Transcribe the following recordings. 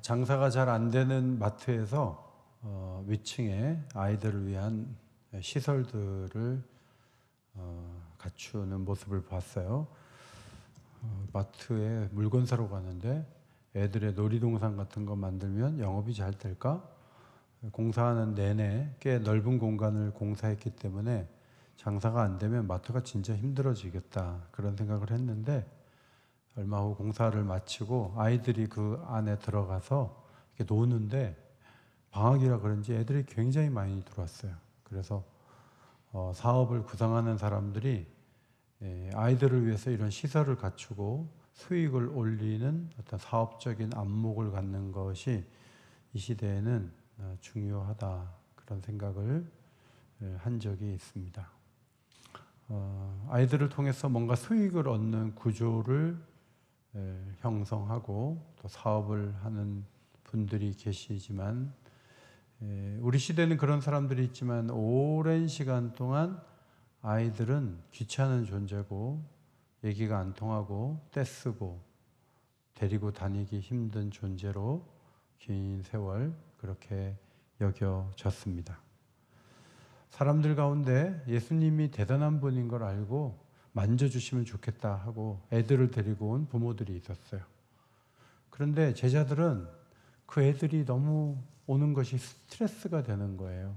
장사가 잘 안 되는 마트에서 위층에 아이들을 위한 시설들을 갖추는 모습을 봤어요. 마트에 물건 사러 가는데 애들의 놀이동산 같은 거 만들면 영업이 잘 될까? 공사하는 내내 꽤 넓은 공간을 공사했기 때문에 장사가 안 되면 마트가 진짜 힘들어지겠다, 그런 생각을 했는데, 얼마 후 공사를 마치고 아이들이 그 안에 들어가서 이렇게 노는데 방학이라 그런지 애들이 굉장히 많이 들어왔어요. 그래서 사업을 구상하는 사람들이 아이들을 위해서 이런 시설을 갖추고 수익을 올리는 어떤 사업적인 안목을 갖는 것이 이 시대에는 중요하다, 그런 생각을 한 적이 있습니다. 아이들을 통해서 뭔가 수익을 얻는 구조를 형성하고 또 사업을 하는 분들이 계시지만, 우리 시대는 그런 사람들이 있지만 오랜 시간 동안 아이들은 귀찮은 존재고 얘기가 안 통하고 떼쓰고 데리고 다니기 힘든 존재로 긴 세월 그렇게 여겨졌습니다. 사람들 가운데 예수님이 대단한 분인 걸 알고 만져주시면 좋겠다 하고 애들을 데리고 온 부모들이 있었어요. 그런데 제자들은 그 애들이 너무 오는 것이 스트레스가 되는 거예요.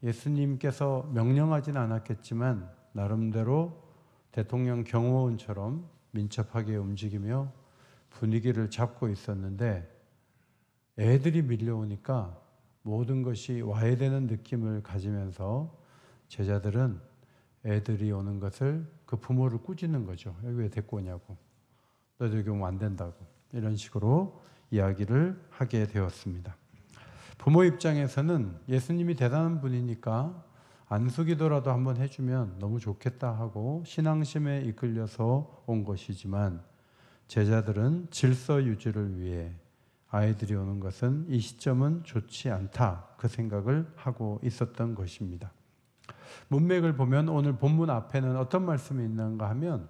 예수님께서 명령하진 않았겠지만 나름대로 대통령 경호원처럼 민첩하게 움직이며 분위기를 잡고 있었는데, 애들이 밀려오니까 모든 것이 와해되는 느낌을 가지면서 제자들은 애들이 오는 것을 그 부모를 꾸짖는 거죠. 여기 왜 데리고 오냐고, 너도 여기 오면 안 된다고, 이런 식으로 이야기를 하게 되었습니다. 부모 입장에서는 예수님이 대단한 분이니까 안수기도라도 한번 해주면 너무 좋겠다 하고 신앙심에 이끌려서 온 것이지만, 제자들은 질서 유지를 위해 아이들이 오는 것은 이 시점은 좋지 않다, 그 생각을 하고 있었던 것입니다. 문맥을 보면 오늘 본문 앞에는 어떤 말씀이 있는가 하면,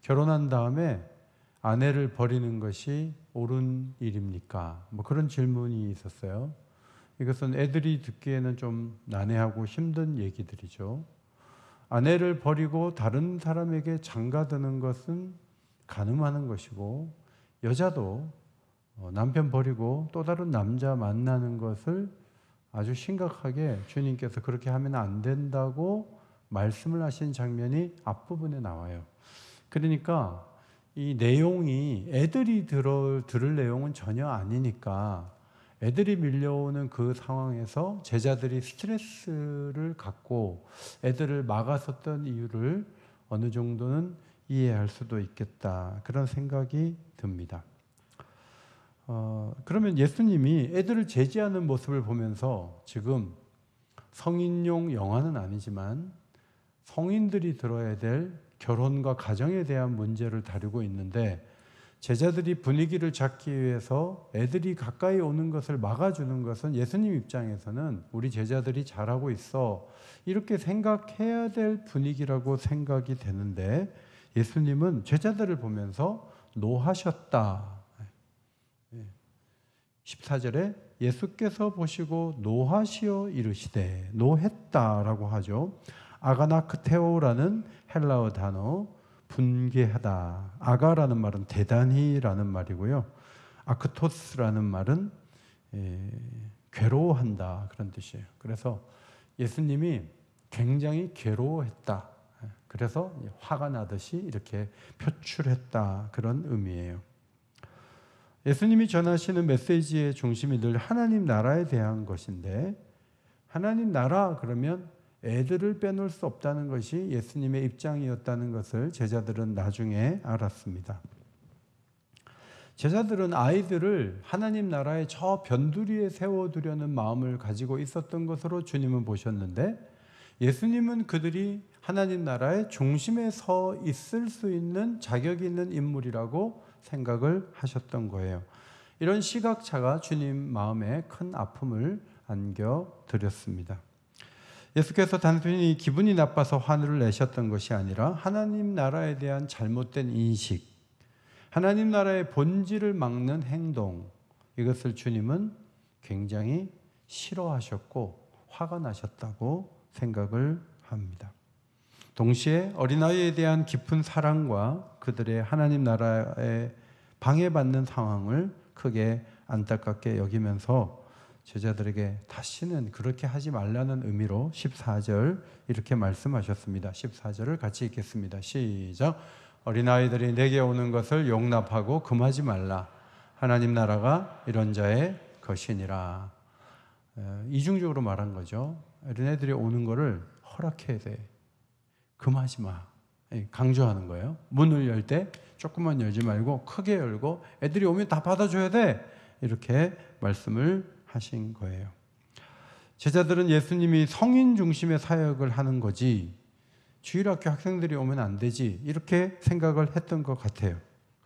결혼한 다음에 아내를 버리는 것이 옳은 일입니까? 그런 질문이 있었어요. 이것은 애들이 듣기에는 좀 난해하고 힘든 얘기들이죠. 아내를 버리고 다른 사람에게 장가드는 것은 간음하는 것이고, 여자도 남편 버리고 또 다른 남자 만나는 것을 아주 심각하게 주님께서 그렇게 하면 안 된다고 말씀을 하신 장면이 앞부분에 나와요. 그러니까 이 내용이 애들이 들을 내용은 전혀 아니니까, 애들이 밀려오는 그 상황에서 제자들이 스트레스를 갖고 애들을 막았었던 이유를 어느 정도는 이해할 수도 있겠다, 그런 생각이 듭니다. 그러면 예수님이 애들을 제지하는 모습을 보면서 지금 성인용 영화는 아니지만 성인들이 들어야 될 결혼과 가정에 대한 문제를 다루고 있는데, 제자들이 분위기를 잡기 위해서 애들이 가까이 오는 것을 막아주는 것은 예수님 입장에서는 우리 제자들이 잘하고 있어, 이렇게 생각해야 될 분위기라고 생각이 되는데, 예수님은 제자들을 보면서 노하셨다. 14절에 예수께서 보시고 노하시어 이르시되, 노했다라고 하죠. 아가나크테오라는 헬라어 단어, 분개하다. 아가라는 말은 대단히라는 말이고요. 아크토스라는 말은 괴로워한다, 그런 뜻이에요. 그래서 예수님이 굉장히 괴로워했다. 그래서 화가 나듯이 이렇게 표출했다, 그런 의미예요. 예수님이 전하시는 메시지의 중심이 늘 하나님 나라에 대한 것인데, 하나님 나라 그러면 애들을 빼놓을 수 없다는 것이 예수님의 입장이었다는 것을 제자들은 나중에 알았습니다. 제자들은 아이들을 하나님 나라의 저 변두리에 세워두려는 마음을 가지고 있었던 것으로 주님은 보셨는데, 예수님은 그들이 하나님 나라의 중심에 서 있을 수 있는 자격이 있는 인물이라고 생각을 하셨던 거예요. 이런 시각차가 주님 마음에 큰 아픔을 안겨드렸습니다. 예수께서 단순히 기분이 나빠서 화를 내셨던 것이 아니라 하나님 나라에 대한 잘못된 인식, 하나님 나라의 본질을 막는 행동, 이것을 주님은 굉장히 싫어하셨고 화가 나셨다고 생각을 합니다. 동시에 어린아이에 대한 깊은 사랑과 그들의 하나님 나라에 방해받는 상황을 크게 안타깝게 여기면서 제자들에게 다시는 그렇게 하지 말라는 의미로 14절 이렇게 말씀하셨습니다. 14절을 같이 읽겠습니다. 시작. 어린아이들이 내게 오는 것을 용납하고 금하지 말라. 하나님 나라가 이런 자의 것이니라. 이중적으로 말한 거죠. 어린애들이 오는 거를 허락해야 돼. 금하지 마. 강조하는 거예요. 문을 열 때 조금만 열지 말고 크게 열고 애들이 오면 다 받아줘야 돼. 이렇게 말씀을 하신 거예요. 제자들은 예수님이 성인 중심의 사역을 하는 거지 주일학교 학생들이 오면 안 되지 이렇게 생각을 했던 것 같아요.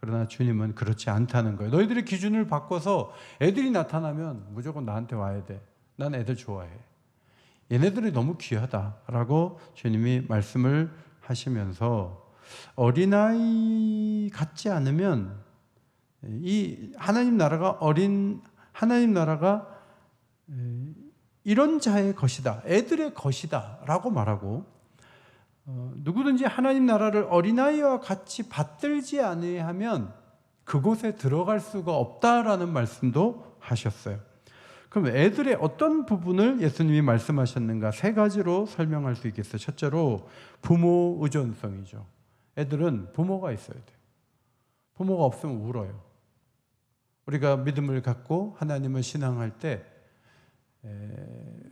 그러나 주님은 그렇지 않다는 거예요. 너희들의 기준을 바꿔서 애들이 나타나면 무조건 나한테 와야 돼. 난 애들 좋아해. 얘네들이 너무 귀하다라고 주님이 말씀을 하시면서 어린아이 같지 않으면 이 하나님 나라가 이런 자의 것이다, 애들의 것이다 라고 말하고 누구든지 하나님 나라를 어린아이와 같이 받들지 아니하면 그곳에 들어갈 수가 없다라는 말씀도 하셨어요. 그럼 애들의 어떤 부분을 예수님이 말씀하셨는가? 세 가지로 설명할 수 있겠어요. 첫째로 부모 의존성이죠. 애들은 부모가 있어야 돼요. 부모가 없으면 울어요. 우리가 믿음을 갖고 하나님을 신앙할 때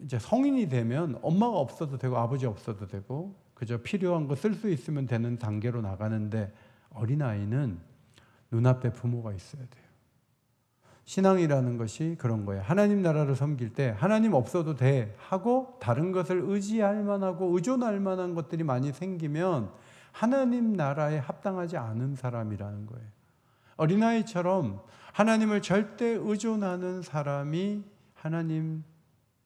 이제 성인이 되면 엄마가 없어도 되고 아버지 없어도 되고 그저 필요한 거 쓸 수 있으면 되는 단계로 나가는데 어린아이는 눈앞에 부모가 있어야 돼요. 신앙이라는 것이 그런 거예요. 하나님 나라를 섬길 때 하나님 없어도 돼 하고 다른 것을 의지할 만하고 의존할 만한 것들이 많이 생기면 하나님 나라에 합당하지 않은 사람이라는 거예요. 어린아이처럼 하나님을 절대 의존하는 사람이 하나님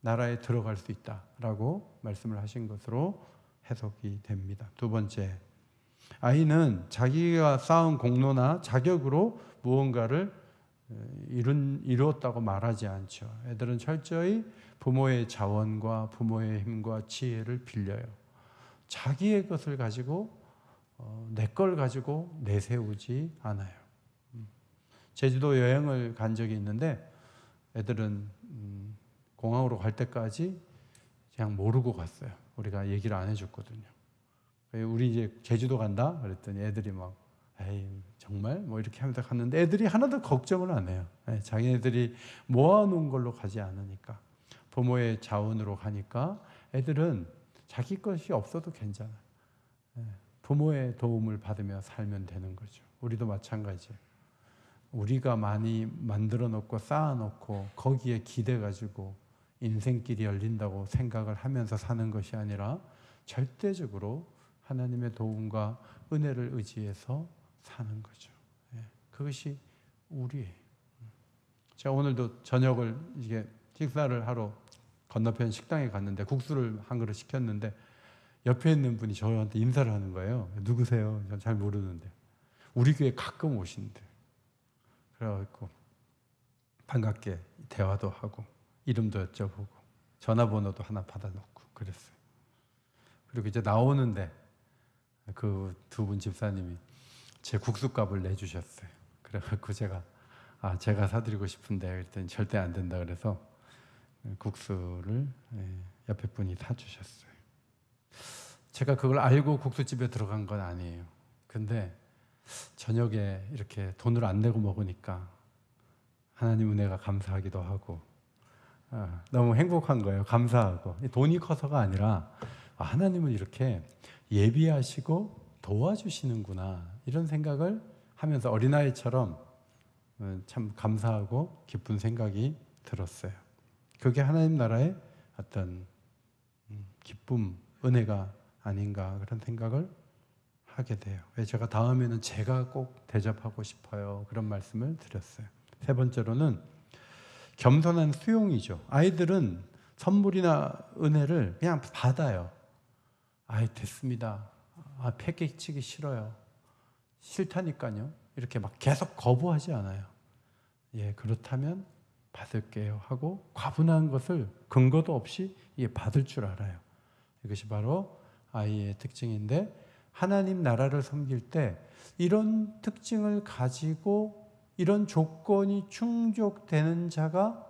나라에 들어갈 수 있다라고 말씀을 하신 것으로 해석이 됩니다. 두 번째, 아이는 자기가 쌓은 공로나 자격으로 무언가를 이루었다고 말하지 않죠. 애들은 철저히 부모의 자원과 부모의 힘과 지혜를 빌려요. 자기의 것을 가지고 내 걸 가지고 내세우지 않아요. 제주도 여행을 간 적이 있는데 애들은 공항으로 갈 때까지 그냥 모르고 갔어요. 우리가 얘기를 안 해줬거든요. 우리 이제 제주도 간다 그랬더니 애들이 막 에이 정말 뭐 이렇게 하면서 갔는데 애들이 하나도 걱정을 안 해요. 자기네들이 모아놓은 걸로 가지 않으니까 부모의 자원으로 가니까 애들은 자기 것이 없어도 괜찮아요. 부모의 도움을 받으며 살면 되는 거죠. 우리도 마찬가지예요. 우리가 많이 만들어 놓고 쌓아 놓고 거기에 기대 가지고 인생길이 열린다고 생각을 하면서 사는 것이 아니라 절대적으로 하나님의 도움과 은혜를 의지해서 사는 거죠. 그것이 우리예요. 제가 오늘도 저녁을 이게 식사를 하러 건너편 식당에 갔는데 국수를 한 그릇 시켰는데 옆에 있는 분이 저한테 인사를 하는 거예요. 누구세요? 전 잘 모르는데. 우리 교회 가끔 오신대. 그래갖고 반갑게 대화도 하고 이름도 여쭤보고 전화번호도 하나 받아놓고 그랬어요. 그리고 이제 나오는데 그 두 분 집사님이 제 국수값을 내주셨어요. 그래갖고 제가 사드리고 싶은데 그랬더니 절대 안 된다 그래서 국수를 옆에 분이 사주셨어요. 제가 그걸 알고 국수집에 들어간 건 아니에요. 근데 저녁에 이렇게 돈을 안 내고 먹으니까 하나님 은혜가 감사하기도 하고 너무 행복한 거예요. 감사하고. 돈이 커서가 아니라 하나님은 이렇게 예비하시고 도와주시는구나 이런 생각을 하면서 어린아이처럼 참 감사하고 기쁜 생각이 들었어요. 그게 하나님 나라의 어떤 기쁨, 은혜가 아닌가 그런 생각을 하게 돼요. 제가 다음에는 제가 꼭 대접하고 싶어요. 그런 말씀을 드렸어요. 세 번째로는 겸손한 수용이죠. 아이들은 선물이나 은혜를 그냥 받아요. 됐습니다. 패기치기 싫어요. 싫다니까요. 이렇게 막 계속 거부하지 않아요. 그렇다면 받을게요 하고 과분한 것을 근거도 없이 받을 줄 알아요. 이것이 바로 아이의 특징인데, 하나님 나라를 섬길 때 이런 특징을 가지고 이런 조건이 충족되는 자가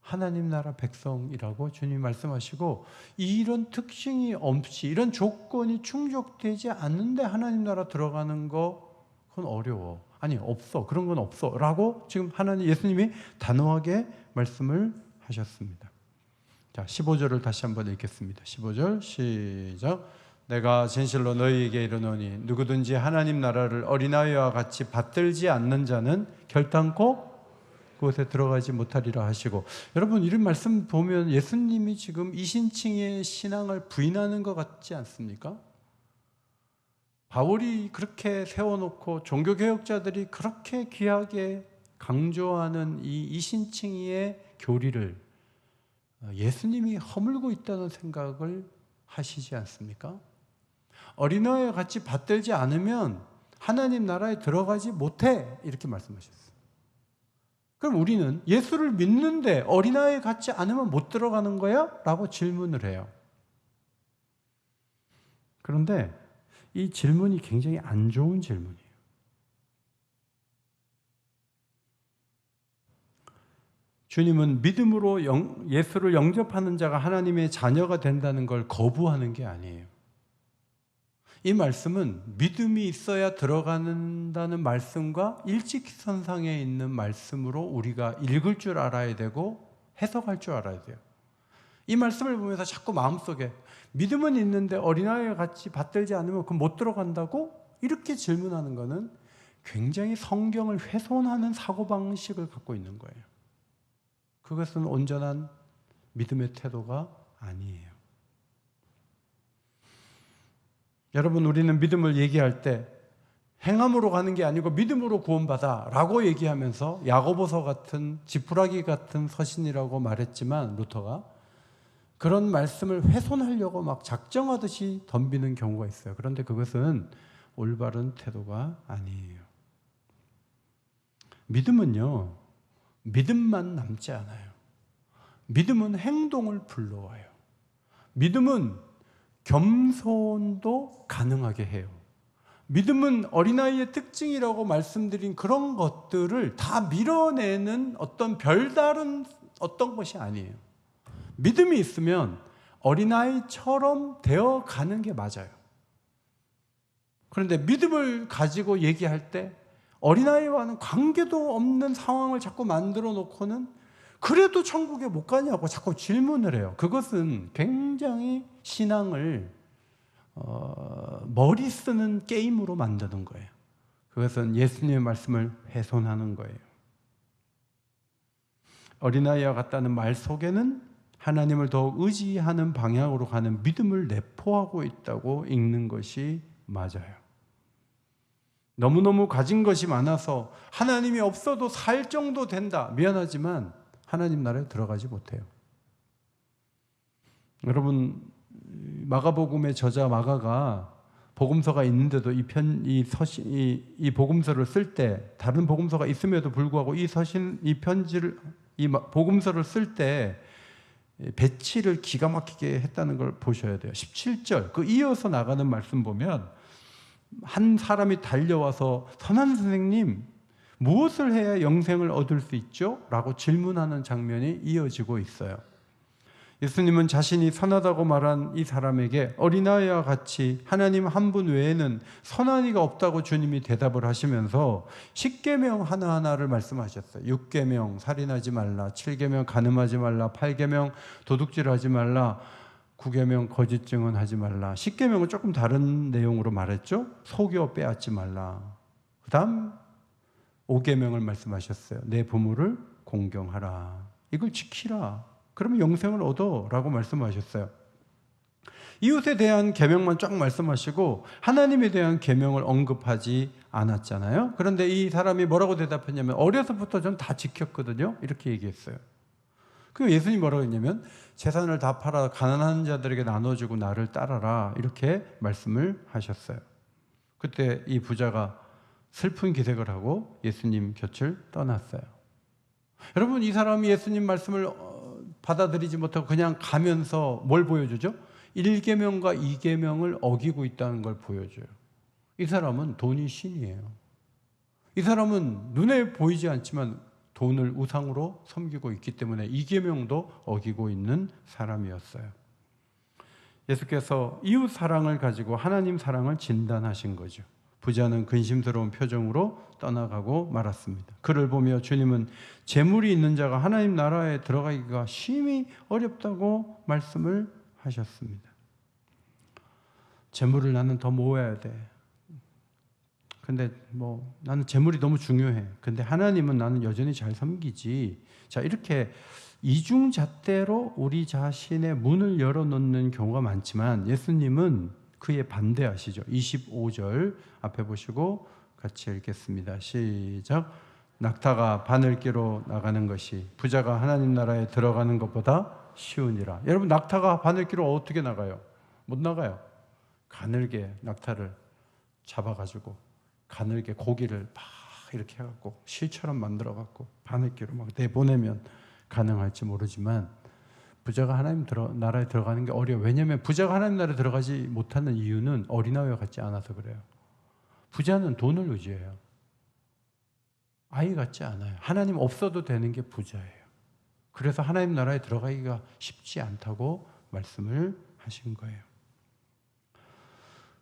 하나님 나라 백성이라고 주님이 말씀하시고, 이런 특징이 없이 이런 조건이 충족되지 않는데 하나님 나라 들어가는 거, 그건 어려워. 아니, 없어. 그런 건 없어. 라고 지금 예수님이 단호하게 말씀을 하셨습니다. 자, 15절을 다시 한번 읽겠습니다. 15절 시작. 내가 진실로 너희에게 이르노니 누구든지 하나님 나라를 어린아이와 같이 받들지 않는 자는 결단코 그곳에 들어가지 못하리라 하시고, 여러분 이런 말씀 보면 예수님이 지금 이신칭의 신앙을 부인하는 것 같지 않습니까? 바울이 그렇게 세워놓고 종교개혁자들이 그렇게 귀하게 강조하는 이 이신칭의 교리를 예수님이 허물고 있다는 생각을 하시지 않습니까? 어린아이와 같이 받들지 않으면 하나님 나라에 들어가지 못해, 이렇게 말씀하셨어요. 그럼 우리는 예수를 믿는데 어린아이 같지 않으면 못 들어가는 거야? 라고 질문을 해요. 그런데 이 질문이 굉장히 안 좋은 질문이에요. 주님은 믿음으로 예수를 영접하는 자가 하나님의 자녀가 된다는 걸 거부하는 게 아니에요. 이 말씀은 믿음이 있어야 들어간다는 말씀과 일직선상에 있는 말씀으로 우리가 읽을 줄 알아야 되고 해석할 줄 알아야 돼요. 이 말씀을 보면서 자꾸 마음속에 믿음은 있는데 어린아이와 같이 받들지 않으면 그럼 못 들어간다고? 이렇게 질문하는 것은 굉장히 성경을 훼손하는 사고방식을 갖고 있는 거예요. 그것은 온전한 믿음의 태도가 아니에요. 여러분, 우리는 믿음을 얘기할 때 행함으로 가는 게 아니고 믿음으로 구원받아 라고 얘기하면서 야고보서 같은 지푸라기 같은 서신이라고 말했지만, 루터가 그런 말씀을 훼손하려고 막 작정하듯이 덤비는 경우가 있어요. 그런데 그것은 올바른 태도가 아니에요. 믿음은요, 믿음만 남지 않아요. 믿음은 행동을 불러와요. 믿음은 겸손도 가능하게 해요. 믿음은 어린아이의 특징이라고 말씀드린 그런 것들을 다 밀어내는 어떤 별다른 어떤 것이 아니에요. 믿음이 있으면 어린아이처럼 되어가는 게 맞아요. 그런데 믿음을 가지고 얘기할 때 어린아이와는 관계도 없는 상황을 자꾸 만들어 놓고는 그래도 천국에 못 가냐고 자꾸 질문을 해요. 그것은 굉장히 신앙을 머리 쓰는 게임으로 만드는 거예요. 그것은 예수님의 말씀을 훼손하는 거예요. 어린아이와 같다는 말 속에는 하나님을 더 의지하는 방향으로 가는 믿음을 내포하고 있다고 읽는 것이 맞아요. 너무너무 가진 것이 많아서 하나님이 없어도 살 정도 된다. 미안하지만 하나님 나라에 들어가지 못해요. 여러분, 마가복음의 저자 마가가 복음서가 있는데도 이 복음서를 쓸 때, 다른 복음서가 있음에도 불구하고 이 복음서를 쓸 때 배치를 기가 막히게 했다는 걸 보셔야 돼요. 17절, 그 이어서 나가는 말씀 보면 한 사람이 달려와서 선한 선생님, 무엇을 해야 영생을 얻을 수 있죠? 라고 질문하는 장면이 이어지고 있어요. 예수님은 자신이 선하다고 말한 이 사람에게 어린아이와 같이 하나님 한 분 외에는 선한 이가 없다고 주님이 대답을 하시면서 10계명 하나하나를 말씀하셨어요. 6계명 살인하지 말라, 7계명 간음하지 말라, 8계명 도둑질하지 말라, 9계명 거짓 증언하지 말라. 10계명은 조금 다른 내용으로 말했죠. 속여 빼앗지 말라. 그 다음 5계명을 말씀하셨어요. 내 부모를 공경하라. 이걸 지키라. 그러면 영생을 얻어 라고 말씀하셨어요. 이웃에 대한 계명만 쫙 말씀하시고 하나님에 대한 계명을 언급하지 않았잖아요. 그런데 이 사람이 뭐라고 대답했냐면 어려서부터 전 다 지켰거든요. 이렇게 얘기했어요. 그 예수님이 뭐라고 했냐면 재산을 다 팔아 가난한 자들에게 나눠주고 나를 따라라. 이렇게 말씀을 하셨어요. 그때 이 부자가 슬픈 기색을 하고 예수님 곁을 떠났어요. 여러분, 이 사람이 예수님 말씀을 받아들이지 못하고 그냥 가면서 뭘 보여주죠? 1계명과 2계명을 어기고 있다는 걸 보여줘요. 이 사람은 돈이 신이에요. 이 사람은 눈에 보이지 않지만 돈을 우상으로 섬기고 있기 때문에 2계명도 어기고 있는 사람이었어요. 예수께서 이웃 사랑을 가지고 하나님 사랑을 진단하신 거죠. 부자는 근심스러운 표정으로 떠나가고 말았습니다. 그를 보며 주님은 재물이 있는 자가 하나님 나라에 들어가기가 심히 어렵다고 말씀을 하셨습니다. 재물을 나는 더 모아야 돼. 근데 나는 재물이 너무 중요해. 근데 하나님은 나는 여전히 잘 섬기지. 자, 이렇게 이중잣대로 우리 자신의 문을 열어놓는 경우가 많지만 예수님은 그에 반대하시죠. 25절 앞에 보시고 같이 읽겠습니다. 시작. 낙타가 바늘기로 나가는 것이 부자가 하나님 나라에 들어가는 것보다 쉬우니라. 여러분, 낙타가 바늘기로 어떻게 나가요? 못 나가요. 가늘게 낙타를 잡아가지고 가늘게 고기를 막 이렇게 해갖고 실처럼 만들어갖고 바늘기로 막 내보내면 가능할지 모르지만 부자가 하나님 나라에 들어가는 게 어려워요. 왜냐하면 부자가 하나님 나라에 들어가지 못하는 이유는 어린아이와 같지 않아서 그래요. 부자는 돈을 의지해요. 아이 같지 않아요. 하나님 없어도 되는 게 부자예요. 그래서 하나님 나라에 들어가기가 쉽지 않다고 말씀을 하신 거예요.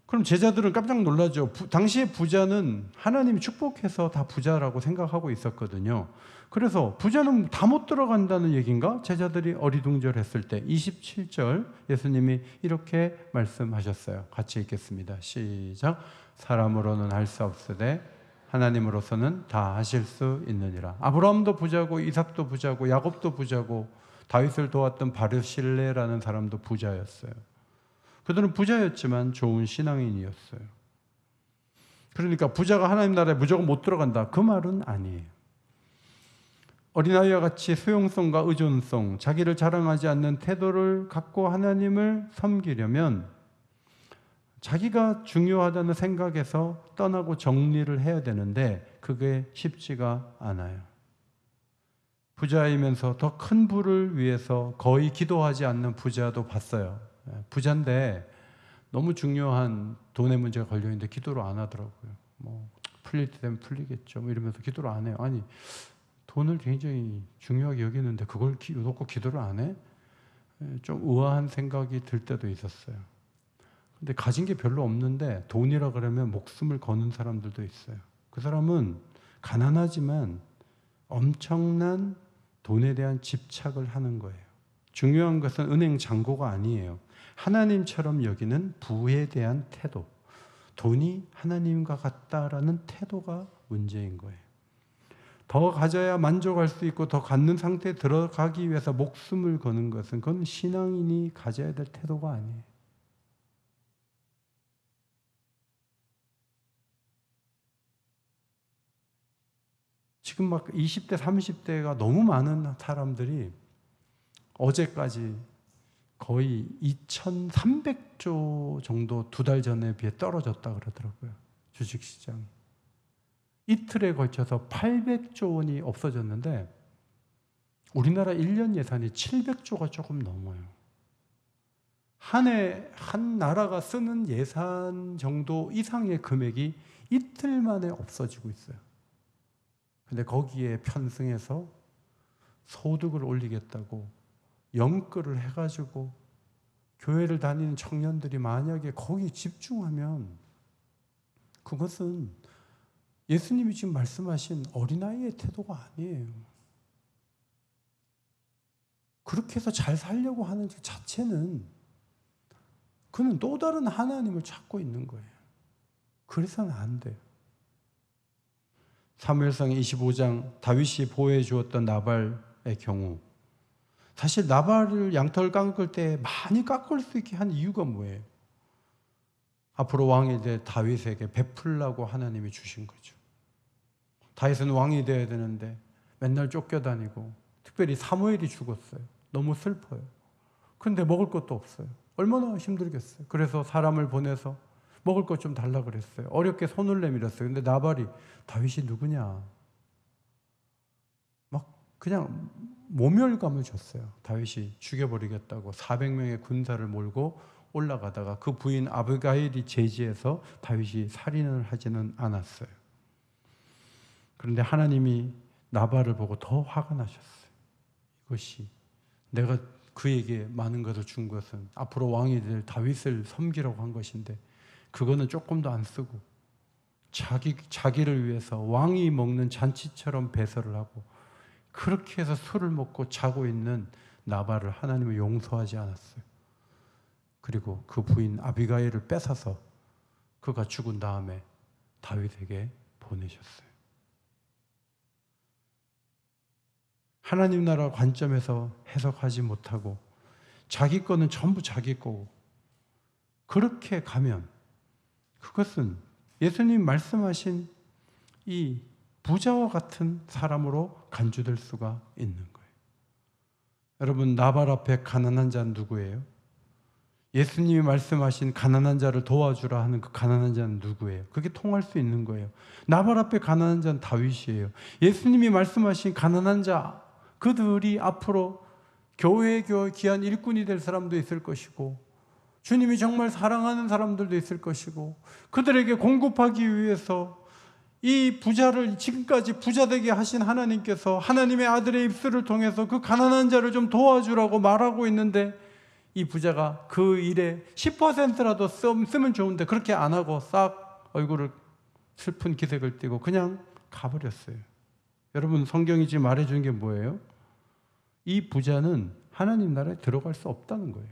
그럼 제자들은 깜짝 놀라죠. 당시에 부자는 하나님이 축복해서 다 부자라고 생각하고 있었거든요. 그래서 부자는 다 못 들어간다는 얘기인가? 제자들이 어리둥절했을 때 27절 예수님이 이렇게 말씀하셨어요. 같이 읽겠습니다. 시작. 사람으로는 할 수 없으되 하나님으로서는 다 하실 수 있느니라. 아브라함도 부자고 이삭도 부자고 야곱도 부자고 다윗을 도왔던 바르실레라는 사람도 부자였어요. 그들은 부자였지만 좋은 신앙인이었어요. 그러니까 부자가 하나님 나라에 무조건 못 들어간다, 그 말은 아니에요. 어린아이와 같이 수용성과 의존성, 자기를 자랑하지 않는 태도를 갖고 하나님을 섬기려면 자기가 중요하다는 생각에서 떠나고 정리를 해야 되는데 그게 쉽지가 않아요. 부자이면서 더 큰 부를 위해서 거의 기도하지 않는 부자도 봤어요. 부자인데 너무 중요한 돈의 문제가 걸려있는데 기도를 안 하더라고요. 풀릴 때 되면 풀리겠죠 이러면서 기도를 안 해요. 아니, 돈을 굉장히 중요하게 여기는데 그걸 놓고 기도를 안 해? 좀 우아한 생각이 들 때도 있었어요. 근데 가진 게 별로 없는데 돈이라 그러면 목숨을 거는 사람들도 있어요. 그 사람은 가난하지만 엄청난 돈에 대한 집착을 하는 거예요. 중요한 것은 은행 잔고가 아니에요. 하나님처럼 여기는 부에 대한 태도, 돈이 하나님과 같다라는 태도가 문제인 거예요. 더 가져야 만족할 수 있고 더 갖는 상태에 들어가기 위해서 목숨을 거는 것은 그건 신앙인이 가져야 될 태도가 아니에요. 지금 막 20대, 30대가 너무 많은 사람들이 어제까지 거의 2,300조 정도 2달 전에 비해 떨어졌다 그러더라고요. 주식시장이. 이틀에 걸쳐서 800조 원이 없어졌는데 우리나라 1년 예산이 700조가 조금 넘어요. 한 해 한 나라가 쓰는 예산 정도 이상의 금액이 이틀 만에 없어지고 있어요. 근데 거기에 편승해서 소득을 올리겠다고 영끌을 해가지고 교회를 다니는 청년들이 만약에 거기 집중하면 그것은 예수님이 지금 말씀하신 어린아이의 태도가 아니에요. 그렇게 해서 잘 살려고 하는 것 자체는 그는 또 다른 하나님을 찾고 있는 거예요. 그래서는 안 돼요. 사무엘상 25장 다윗이 보호해 주었던 나발의 경우, 사실 나발을 양털 깎을 때 많이 깎을 수 있게 한 이유가 뭐예요? 앞으로 왕이 될 다윗에게 베풀라고 하나님이 주신 거죠. 다윗은 왕이 되어야 되는데 맨날 쫓겨다니고, 특별히 사무엘이 죽었어요. 너무 슬퍼요. 근데 먹을 것도 없어요. 얼마나 힘들겠어요. 그래서 사람을 보내서 먹을 것 좀 달라 그랬어요. 어렵게 손을 내밀었어요. 근데 나발이 다윗이 누구냐? 막 그냥 모멸감을 줬어요. 다윗이 죽여버리겠다고 400명의 군사를 몰고 올라가다가 그 부인 아비가일이 제지해서 다윗이 살인을 하지는 않았어요. 그런데 하나님이 나발을 보고 더 화가 나셨어요. 이것이 내가 그에게 많은 것을 준 것은 앞으로 왕이 될 다윗을 섬기라고 한 것인데 그거는 조금도 안 쓰고 자기를 위해서 왕이 먹는 잔치처럼 배설을 하고 그렇게 해서 술을 먹고 자고 있는 나발을 하나님은 용서하지 않았어요. 그리고 그 부인 아비가일을 뺏어서 그가 죽은 다음에 다윗에게 보내셨어요. 하나님 나라 관점에서 해석하지 못하고 자기 거는 전부 자기 거고 그렇게 가면 그것은 예수님 말씀하신 이 부자와 같은 사람으로 간주될 수가 있는 거예요. 여러분, 나발 앞에 가난한 자는 누구예요? 예수님이 말씀하신 가난한 자를 도와주라 하는 그 가난한 자는 누구예요? 그게 통할 수 있는 거예요. 나발 앞에 가난한 자는 다윗이에요. 예수님이 말씀하신 가난한 자, 그들이 앞으로 교회의 귀한 일꾼이 될 사람도 있을 것이고 주님이 정말 사랑하는 사람들도 있을 것이고 그들에게 공급하기 위해서 이 부자를 지금까지 부자 되게 하신 하나님께서 하나님의 아들의 입술을 통해서 그 가난한 자를 좀 도와주라고 말하고 있는데 이 부자가 그 일에 10%라도 쓰면 좋은데 그렇게 안 하고 싹 얼굴을 슬픈 기색을 띠고 그냥 가버렸어요. 여러분, 성경이 지금 말해주는 게 뭐예요? 이 부자는 하나님 나라에 들어갈 수 없다는 거예요.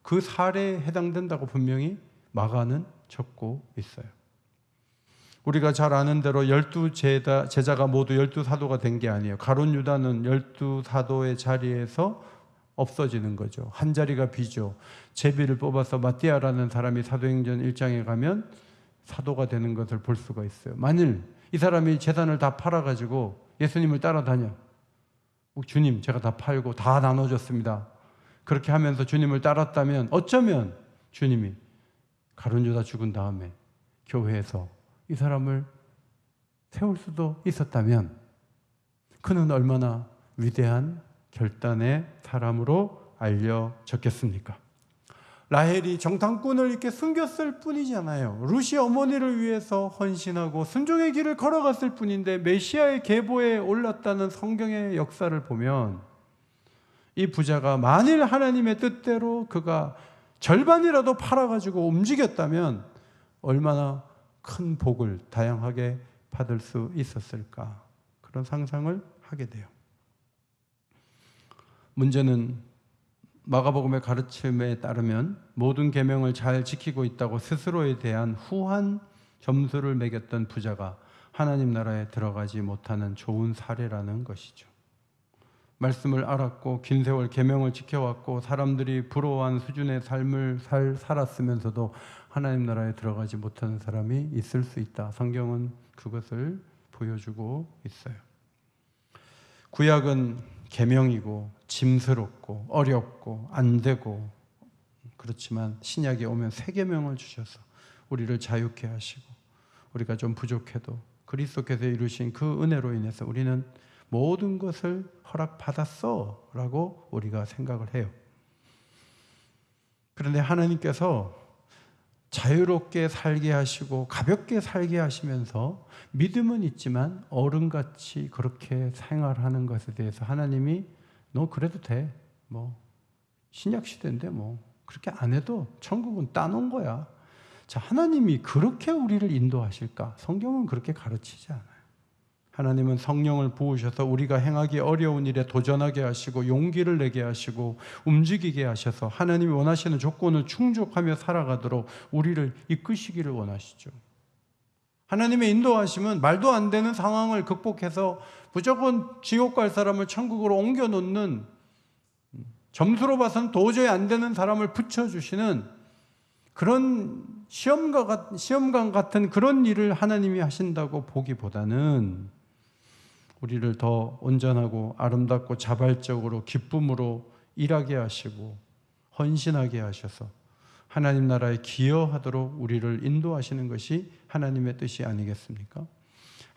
그 사례에 해당된다고 분명히 마가는 적고 있어요. 우리가 잘 아는 대로 12제자가 모두 12사도가 된 게 아니에요. 가룟 유다는 12사도의 자리에서 없어지는 거죠. 한 자리가 비죠. 제비를 뽑아서 마띠아라는 사람이 사도행전 1장에 가면 사도가 되는 것을 볼 수가 있어요. 만일 이 사람이 재산을 다 팔아가지고 예수님을 따라다녀. 주님, 제가 다 팔고 다 나눠줬습니다. 그렇게 하면서 주님을 따랐다면 어쩌면 주님이 가룟 유다 죽은 다음에 교회에서 이 사람을 세울 수도 있었다면 그는 얼마나 위대한 결단의 사람으로 알려졌겠습니까? 라헬이 정탐꾼을 이렇게 숨겼을 뿐이잖아요. 루시 어머니를 위해서 헌신하고 순종의 길을 걸어갔을 뿐인데 메시아의 계보에 올랐다는 성경의 역사를 보면 이 부자가 만일 하나님의 뜻대로 그가 절반이라도 팔아가지고 움직였다면 얼마나 큰 복을 다양하게 받을 수 있었을까, 그런 상상을 하게 돼요. 문제는 마가복음의 가르침에 따르면 모든 계명을 잘 지키고 있다고 스스로에 대한 후한 점수를 매겼던 부자가 하나님 나라에 들어가지 못하는 좋은 사례라는 것이죠. 말씀을 알았고 긴 세월 계명을 지켜왔고 사람들이 부러워한 수준의 삶을 살았으면서도 하나님 나라에 들어가지 못하는 사람이 있을 수 있다. 성경은 그것을 보여주고 있어요. 구약은 계명이고 짐스럽고 어렵고 안 되고 그렇지만 신약에 오면 새 계명을 주셔서 우리를 자유케 하시고 우리가 좀 부족해도 그리스도께서 이루신 그 은혜로 인해서 우리는 모든 것을 허락받았어 라고 우리가 생각을 해요. 그런데 하나님께서 자유롭게 살게 하시고 가볍게 살게 하시면서 믿음은 있지만 어른같이 그렇게 생활하는 것에 대해서 하나님이 너 그래도 돼, 뭐 신약 시대인데 뭐 그렇게 안 해도 천국은 따놓은 거야. 자, 하나님이 그렇게 우리를 인도하실까? 성경은 그렇게 가르치지 않아요. 하나님은 성령을 부으셔서 우리가 행하기 어려운 일에 도전하게 하시고 용기를 내게 하시고 움직이게 하셔서 하나님이 원하시는 조건을 충족하며 살아가도록 우리를 이끄시기를 원하시죠. 하나님의 인도하심은 말도 안 되는 상황을 극복해서 무조건 지옥 갈 사람을 천국으로 옮겨놓는, 점수로 봐서는 도저히 안 되는 사람을 붙여주시는 그런 시험관 같은 그런 일을 하나님이 하신다고 보기보다는 우리를 더 온전하고 아름답고 자발적으로 기쁨으로 일하게 하시고 헌신하게 하셔서 하나님 나라에 기여하도록 우리를 인도하시는 것이 하나님의 뜻이 아니겠습니까?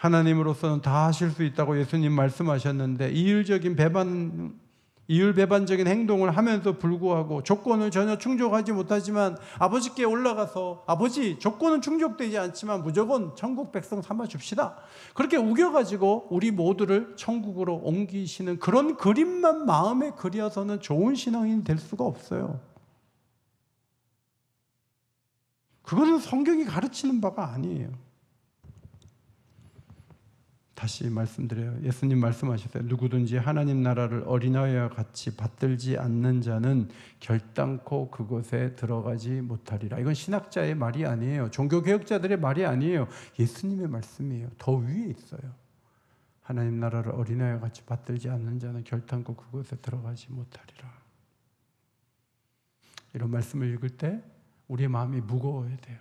하나님으로서는 다 하실 수 있다고 예수님 말씀하셨는데 이율배반적인 행동을 하면서 불구하고 조건을 전혀 충족하지 못하지만 아버지께 올라가서 아버지 조건은 충족되지 않지만 무조건 천국 백성 삼아 줍시다. 그렇게 우겨가지고 우리 모두를 천국으로 옮기시는 그런 그림만 마음에 그려서는 좋은 신앙인이 될 수가 없어요. 그것은 성경이 가르치는 바가 아니에요. 다시 말씀드려요. 예수님 말씀하셨어요. 누구든지 하나님 나라를 어린아이와 같이 받들지 않는 자는 결단코 그곳에 들어가지 못하리라. 이건 신학자의 말이 아니에요. 종교개혁자들의 말이 아니에요. 예수님의 말씀이에요. 더 위에 있어요. 하나님 나라를 어린아이와 같이 받들지 않는 자는 결단코 그곳에 들어가지 못하리라. 이런 말씀을 읽을 때 우리의 마음이 무거워야 돼요.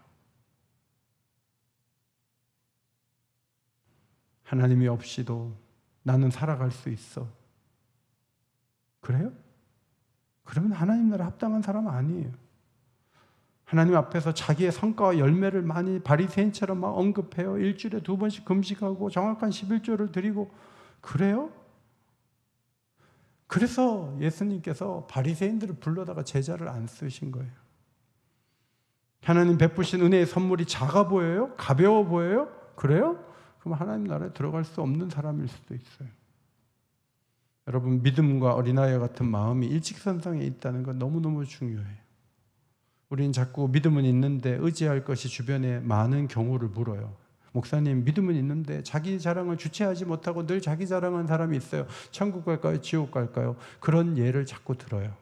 하나님이 없이도 나는 살아갈 수 있어. 그래요? 그러면 하나님 나라 합당한 사람은 아니에요. 하나님 앞에서 자기의 성과와 열매를 많이 바리새인처럼 막 언급해요. 일주일에 2번씩 금식하고 정확한 11조를 드리고 그래요? 그래서 예수님께서 바리새인들을 불러다가 제자를 안 쓰신 거예요. 하나님 베푸신 은혜의 선물이 작아 보여요? 가벼워 보여요? 그래요? 그럼 하나님 나라에 들어갈 수 없는 사람일 수도 있어요. 여러분, 믿음과 어린아이와 같은 마음이 일직선상에 있다는 건 너무너무 중요해요. 우리는 자꾸 믿음은 있는데 의지할 것이 주변에 많은 경우를 물어요. 목사님, 믿음은 있는데 자기 자랑을 주체하지 못하고 늘 자기 자랑하는 사람이 있어요. 천국 갈까요? 지옥 갈까요? 그런 예를 자꾸 들어요.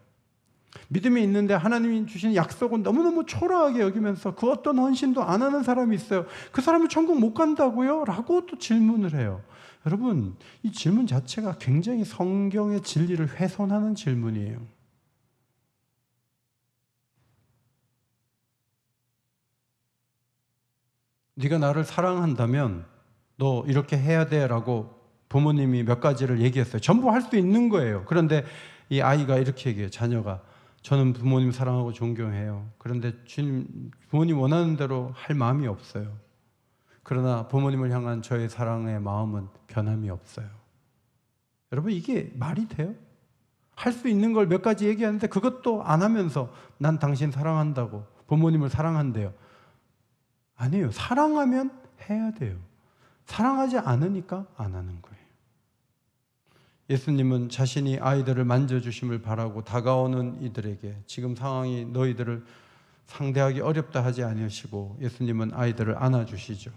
믿음이 있는데 하나님이 주신 약속은 너무너무 초라하게 여기면서 그 어떤 헌신도 안 하는 사람이 있어요. 그 사람은 천국 못 간다고요? 라고 또 질문을 해요. 여러분, 이 질문 자체가 굉장히 성경의 진리를 훼손하는 질문이에요. 네가 나를 사랑한다면 너 이렇게 해야 돼 라고 부모님이 몇 가지를 얘기했어요. 전부 할 수 있는 거예요. 그런데 이 아이가 이렇게 얘기해요. 자녀가 저는 부모님 사랑하고 존경해요. 그런데 주님, 부모님 원하는 대로 할 마음이 없어요. 그러나 부모님을 향한 저의 사랑의 마음은 변함이 없어요. 여러분, 이게 말이 돼요? 할 수 있는 걸 몇 가지 얘기하는데 그것도 안 하면서 난 당신 사랑한다고, 부모님을 사랑한대요. 아니에요. 사랑하면 해야 돼요. 사랑하지 않으니까 안 하는 거예요. 예수님은 자신이 아이들을 만져주심을 바라고 다가오는 이들에게 지금 상황이 너희들을 상대하기 어렵다 하지 않으시고 예수님은 아이들을 안아주시죠.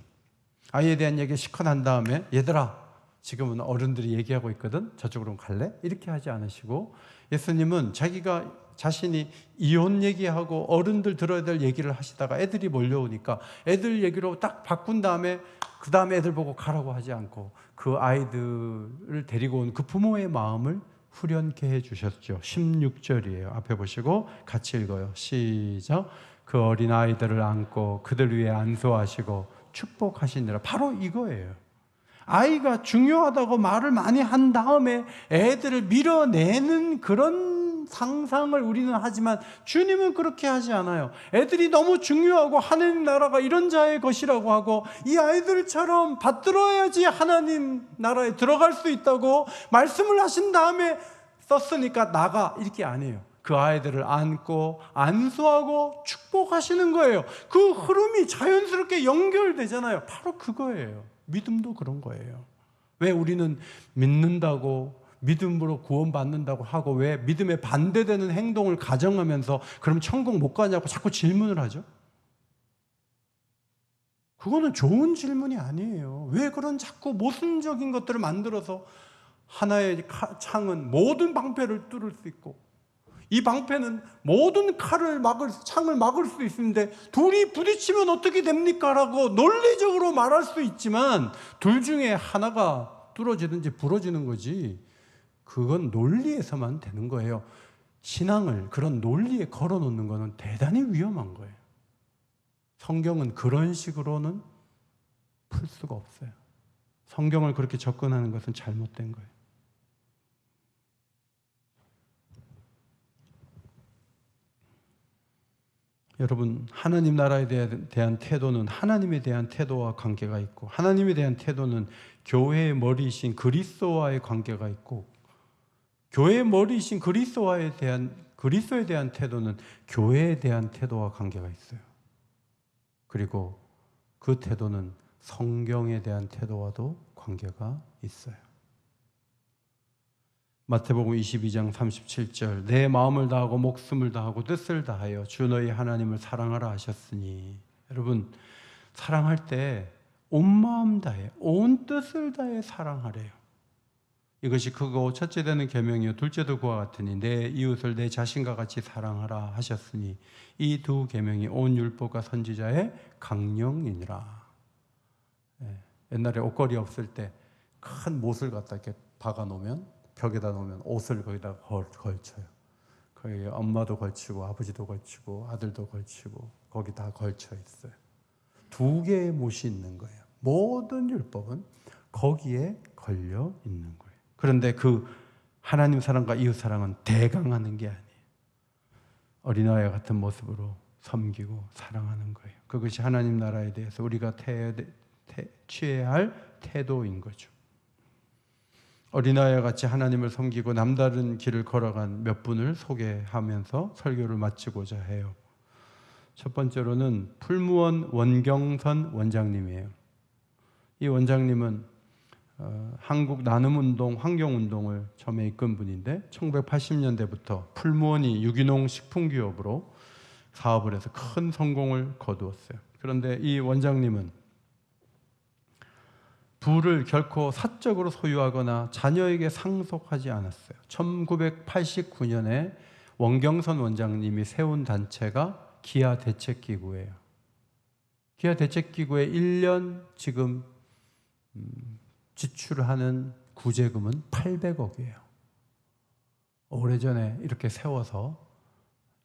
아이에 대한 얘기 시컷 한 다음에 얘들아, 지금은 어른들이 얘기하고 있거든, 저쪽으로 갈래? 이렇게 하지 않으시고 예수님은 자신이 이혼 얘기하고 어른들 들어야 될 얘기를 하시다가 애들이 몰려오니까 애들 얘기로 딱 바꾼 다음에 그 다음에 애들 보고 가라고 하지 않고 그 아이들을 데리고 온 그 부모의 마음을 후련케 해주셨죠. 16절이에요. 앞에 보시고 같이 읽어요. 시작. 그 어린 아이들을 안고 그들 위에 안수하시고 축복하시니라. 바로 이거예요. 아이가 중요하다고 말을 많이 한 다음에 애들을 밀어내는 그런 상상을 우리는 하지만 주님은 그렇게 하지 않아요. 애들이 너무 중요하고 하나님 나라가 이런 자의 것이라고 하고 이 아이들처럼 받들어야지 하나님 나라에 들어갈 수 있다고 말씀을 하신 다음에 썼으니까 나가, 이렇게 안 해요. 그 아이들을 안고 안수하고 축복하시는 거예요. 그 흐름이 자연스럽게 연결되잖아요. 바로 그거예요. 믿음도 그런 거예요. 왜 우리는 믿는다고 믿음으로 구원받는다고 하고 왜 믿음에 반대되는 행동을 가정하면서 그럼 천국 못 가냐고 자꾸 질문을 하죠? 그거는 좋은 질문이 아니에요. 왜 그런 자꾸 모순적인 것들을 만들어서 하나의 창은 모든 방패를 뚫을 수 있고 이 방패는 모든 창을 막을 수 있는데 둘이 부딪히면 어떻게 됩니까? 라고 논리적으로 말할 수 있지만 둘 중에 하나가 뚫어지든지 부러지는 거지 그건 논리에서만 되는 거예요. 신앙을 그런 논리에 걸어놓는 거는 대단히 위험한 거예요. 성경은 그런 식으로는 풀 수가 없어요. 성경을 그렇게 접근하는 것은 잘못된 거예요. 여러분, 하나님 나라에 대한 태도는 하나님에 대한 태도와 관계가 있고, 하나님에 대한 태도는 교회의 머리이신 그리스도와의 관계가 있고, 교회의 머리이신 그리스도에 대한 태도는 교회에 대한 태도와 관계가 있어요. 그리고 그 태도는 성경에 대한 태도와도 관계가 있어요. 마태복음 22장 37절, 내 마음을 다하고 목숨을 다하고 뜻을 다하여 주 너희 하나님을 사랑하라 하셨으니. 여러분, 사랑할 때 온 마음 다해, 온 뜻을 다해 사랑하래요. 이것이 크고 첫째 되는 계명이요 둘째도 그와 같으니 내 이웃을 내 자신과 같이 사랑하라 하셨으니 이 두 계명이 온 율법과 선지자의 강령이니라. 옛날에 옷걸이 없을 때 큰 못을 갖다 이렇게 박아 놓으면, 벽에다 놓으면 옷을 거기다 걸쳐요. 거기 엄마도 걸치고 아버지도 걸치고 아들도 걸치고 거기 다 걸쳐 있어요. 두 개의 못이 있는 거예요. 모든 율법은 거기에 걸려 있는 거예요. 그런데 그 하나님 사랑과 이웃 사랑은 대강하는 게 아니에요. 어린아이와 같은 모습으로 섬기고 사랑하는 거예요. 그것이 하나님 나라에 대해서 우리가 취해야 할 태도인 거죠. 어린아이와 같이 하나님을 섬기고 남다른 길을 걸어간 몇 분을 소개하면서 설교를 마치고자 해요. 첫 번째로는 풀무원 원경선 원장님이에요. 이 원장님은 한국 나눔운동, 환경운동을 처음에 이끈 분인데 1980년대부터 풀무원이 유기농 식품기업으로 사업을 해서 큰 성공을 거두었어요. 그런데 이 원장님은 부를 결코 사적으로 소유하거나 자녀에게 상속하지 않았어요. 1989년에 원경선 원장님이 세운 단체가 기아대책기구예요. 기아대책기구에 1년 지금 지출하는 구제금은 800억이에요. 오래전에 이렇게 세워서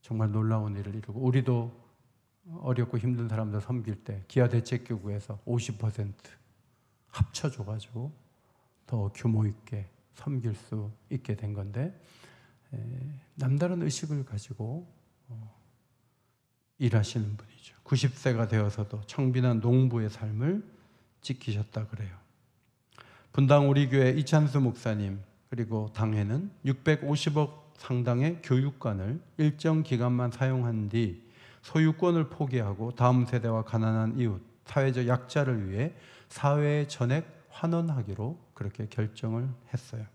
정말 놀라운 일을 이루고, 우리도 어렵고 힘든 사람들 섬길 때 기아대책기구에서 50% 합쳐줘가지고 더 규모 있게 섬길 수 있게 된 건데, 남다른 의식을 가지고 일하시는 분이죠. 90세가 되어서도 청빈한 농부의 삶을 지키셨다 그래요. 분당 우리 교회 이찬수 목사님, 그리고 당회는 650억 상당의 교육관을 일정 기간만 사용한 뒤 소유권을 포기하고 다음 세대와 가난한 이웃, 사회적 약자를 위해 사회에 전액 환원하기로 그렇게 결정을 했어요.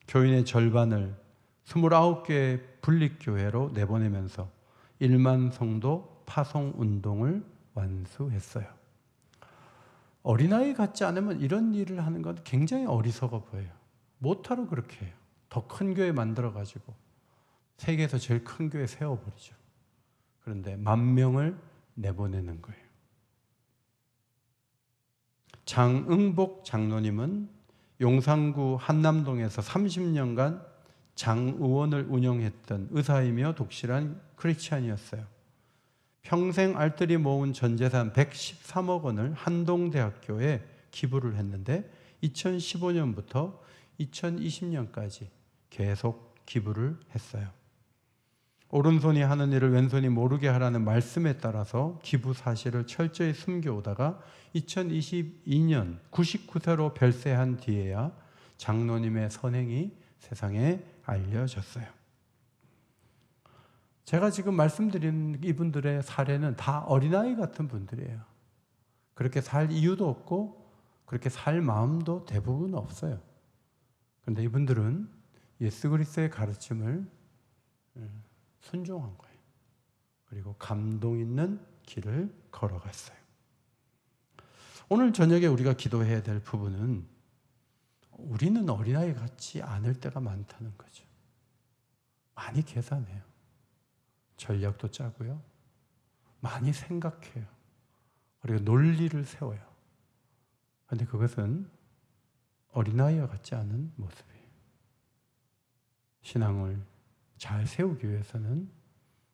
교인의 절반을 29개의 분립교회로 내보내면서 1만 성도 파송 운동을 완수했어요. 어린아이 같지 않으면 이런 일을 하는 건 굉장히 어리석어 보여요. 못하러 그렇게 해요. 더 큰 교회 만들어가지고 세계에서 제일 큰 교회 세워버리죠. 그런데 10,000명을 내보내는 거예요. 장응복 장로님은 용산구 한남동에서 30년간 장의원을 운영했던 의사이며 독실한 크리스찬이었어요. 평생 알뜰히 모은 전 재산 113억 원을 한동대학교에 기부를 했는데 2015년부터 2020년까지 계속 기부를 했어요. 오른손이 하는 일을 왼손이 모르게 하라는 말씀에 따라서 기부 사실을 철저히 숨겨오다가 2022년 99세로 별세한 뒤에야 장로님의 선행이 세상에 알려졌어요. 제가 지금 말씀드린 이분들의 사례는 다 어린아이 같은 분들이에요. 그렇게 살 이유도 없고 그렇게 살 마음도 대부분 없어요. 그런데 이분들은 예수 그리스도의 가르침을 순종한 거예요. 그리고 감동 있는 길을 걸어갔어요. 오늘 저녁에 우리가 기도해야 될 부분은 우리는 어린아이 같지 않을 때가 많다는 거죠. 많이 계산해요. 전략도 짜고요. 많이 생각해요. 그리고 논리를 세워요. 그런데 그것은 어린아이와 같지 않은 모습이에요. 신앙을 잘 세우기 위해서는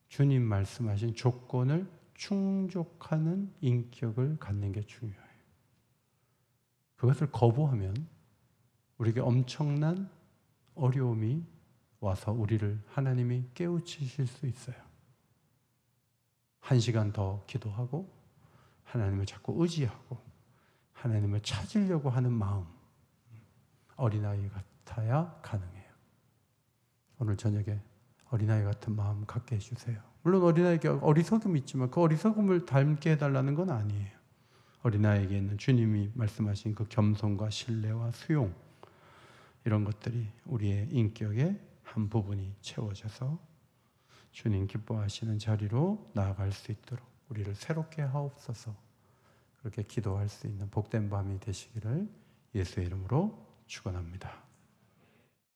주님 말씀하신 조건을 충족하는 인격을 갖는 게 중요해요. 그것을 거부하면 우리에게 엄청난 어려움이 와서 우리를 하나님이 깨우치실 수 있어요. 한 시간 더 기도하고 하나님을 자꾸 의지하고 하나님을 찾으려고 하는 마음, 어린아이 같아야 가능해요. 오늘 저녁에 어린아이 같은 마음 갖게 해주세요. 물론 어린아이에게 어리석음이 있지만 그 어리석음을 닮게 해달라는 건 아니에요. 어린아이에게 있는 주님이 말씀하신 그 겸손과 신뢰와 수용, 이런 것들이 우리의 인격의 한 부분이 채워져서 주님 기뻐하시는 자리로 나아갈 수 있도록 우리를 새롭게 하옵소서. 그렇게 기도할 수 있는 복된 밤이 되시기를 예수의 이름으로 축원합니다.